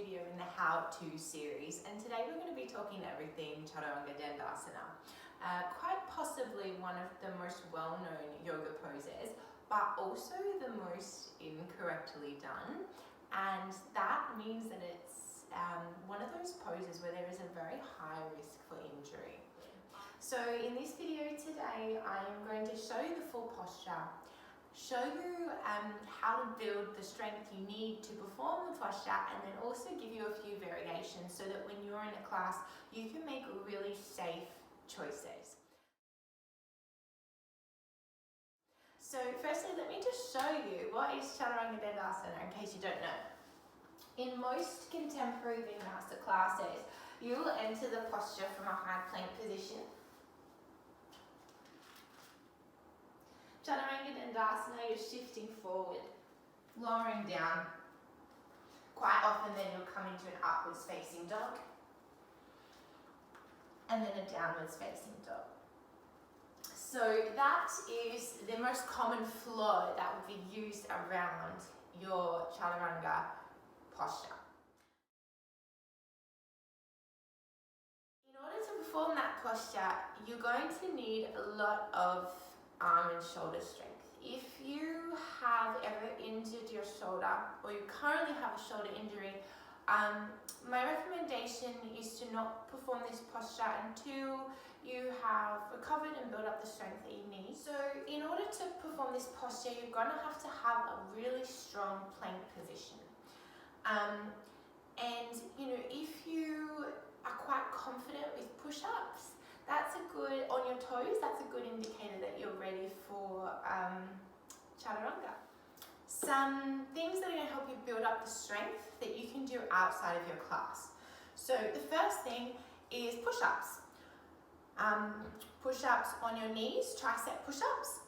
video in the how-to series, and today we're going to be talking everything Chaturanga Dandasana. Quite possibly one of the most well-known yoga poses, but also the most incorrectly done, and that means that it's one of those poses where there is a very high risk for injury. So in this video today, I am going to show you the full posture, show you how to build the strength you need to perform the posture, and then also give you a few variations so that when you're in a class, you can make really safe choices. So firstly, let me just show you what is Chaturanga Dandasana in case you don't know. In most contemporary Vinyasa classes, you will enter the posture from a high plank position. Chaturanga Dandasana, you're shifting forward, lowering down. Quite often then you'll come into an upwards facing dog, and then a downwards facing dog. So that is the most common flow that would be used around your Chaturanga posture. In order to perform that posture, you're going to need a lot of arm and shoulder strength. If you have ever injured your shoulder, or you currently have a shoulder injury, my recommendation is to not perform this posture until you have recovered and built up the strength that you need. So in order to perform this posture, you're going to have a really strong plank position. And you know, if you are quite confident with push-ups, that's a good, on your toes, that's a good indicator that you're ready for Chaturanga. Some things that are going to help you build up the strength that you can do outside of your class. So the first thing is push-ups. Push-ups on your knees, tricep push-ups.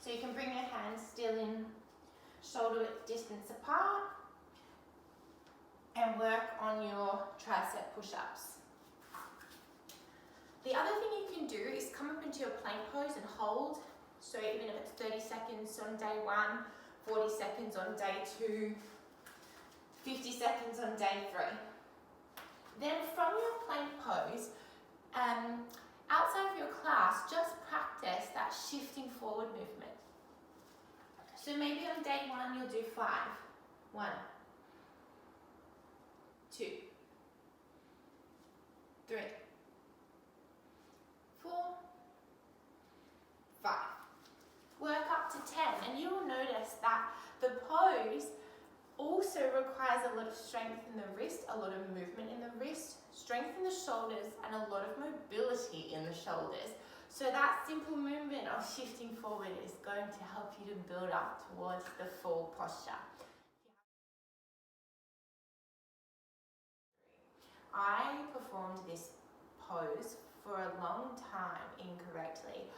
So you can bring your hands still in shoulder width distance apart and work on your tricep push-ups. The other thing you can do is come up into your plank pose and hold. So even if it's 30 seconds on day 1, 40 seconds on day 2, 50 seconds on day 3. Then from your plank pose, outside of your class, just practice that shifting forward movement. So maybe on day 1 you'll do 5. 1, 2, 3, 4, 5. Work up to 10, and you will notice that the pose also requires a lot of strength in the wrist, a lot of movement in the wrist, strength in the shoulders, and a lot of mobility in the shoulders. So that simple movement of shifting forward is going to help you to build up towards the full posture. I performed this pose for a long time incorrectly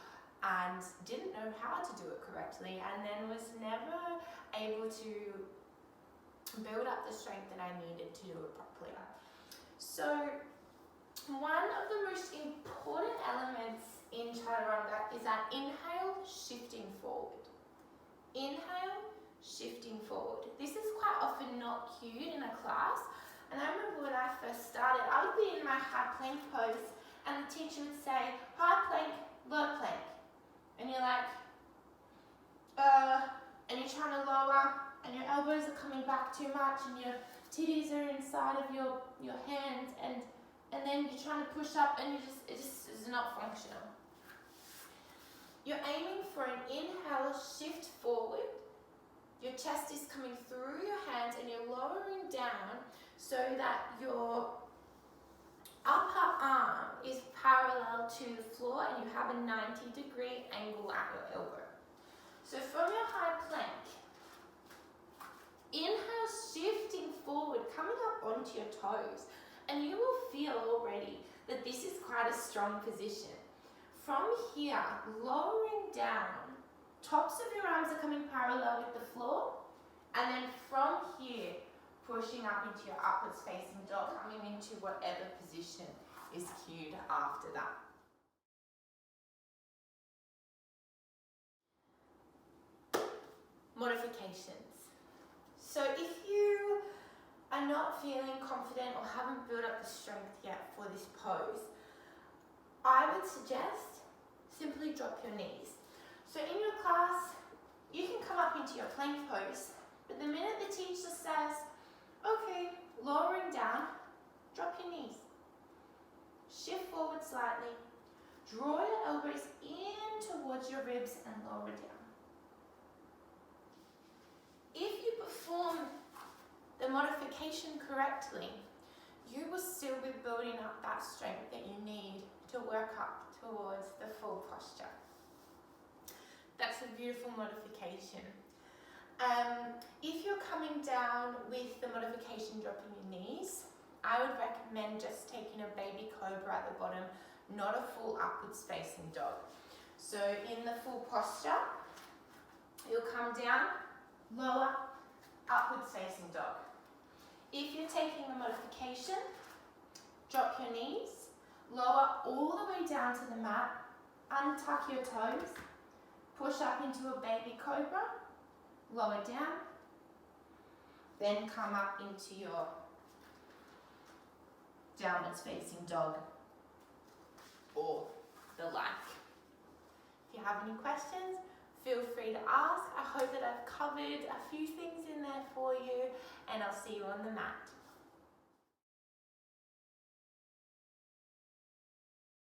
and didn't know how to do it correctly, and then was never able to build up the strength that I needed to do it properly. So one of the most important elements in Chaturanga is that inhale, shifting forward. Inhale, shifting forward. This is quite often not cued in a class, and I remember when I first started, I would be in my high plank pose and the teacher would say, high plank, low plank. And you're like, and you're trying to lower, and your elbows are coming back too much, and your titties are inside of your hands, and then you're trying to push up, and it just is not functional. You're aiming for an inhale, shift forward. Your chest is coming through your hands, and you're lowering down so that your upper arm is parallel to the floor, and you have a 90-degree angle at your elbow. So from your high plank, inhale, shifting forward, coming up onto your toes, and you will feel already that this is quite a strong position. From here, lowering down, tops of your arms are coming parallel with the floor, and then from here, pushing up into your upwards facing dog, coming into whatever position is cued after that. Modifications. So if you are not feeling confident or haven't built up the strength yet for this pose, I would suggest simply drop your knees. So in your class, you can come up into your plank pose, but the minute the teacher says, okay, lowering down, drop your knees. Shift forward slightly. Draw your elbows in towards your ribs and lower down. If you perform the modification correctly, you will still be building up that strength that you need to work up towards the full posture. That's a beautiful modification. If you're coming down with the modification dropping your knees, I would recommend just taking a baby cobra at the bottom, not a full upwards facing dog. So in the full posture, you'll come down, lower, upwards facing dog. If you're taking a modification, drop your knees, lower all the way down to the mat, untuck your toes, push up into a baby cobra, lower down, then come up into your downwards facing dog or the like. If you have any questions, feel free to ask. I hope that I've covered a few things in there for you, and I'll see you on the mat.